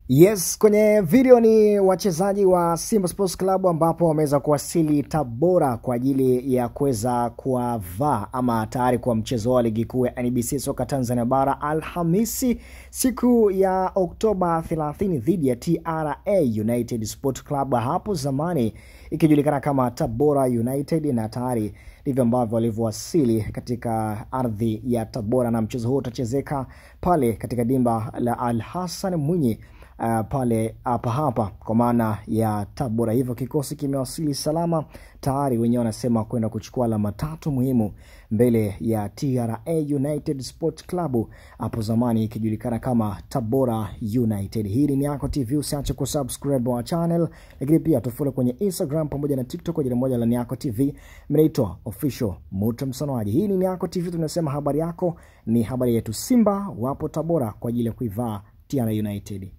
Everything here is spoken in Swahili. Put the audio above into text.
Yes, kwenye video ni wachezaji wa Simba Sports Club ambapo wameweza kuwasili Tabora kwa ajili ya kuweza kuwavaa ama tayari kwa mchezo wa ligi kuu ya NBC soka Tanzania bara Alhamisi siku ya Oktoba 30 dhidi ya TRA United Sport Club, hapo zamani ikijulikana kama Tabora United, na tayari ndivyo ambavyo walivyowasili katika ardhi ya Tabora, na mchezo huo utachezeka pale katika dimba la Al Hassan Mwinyi pale hapa kwa maana ya Tabora. Hivyo kikosi kimewasili salama tayari, wenyewe wanasema kwenda kuchukua alama 3 muhimu mbele ya TRA United Sport Club, hapo zamani ikijulikana kama Tabora United. Hii ni Niako TV, usiache kusubscribe wa channel, lakini pia tufollow kwenye Instagram pamoja na TikTok kwa jina moja la Niako TV. Mnaitwa official Muta Msanoaji. Hii ni Niako TV, tunasema habari yako ni habari yetu. Simba wapo Tabora kwa ajili ya kuivaa TRA United.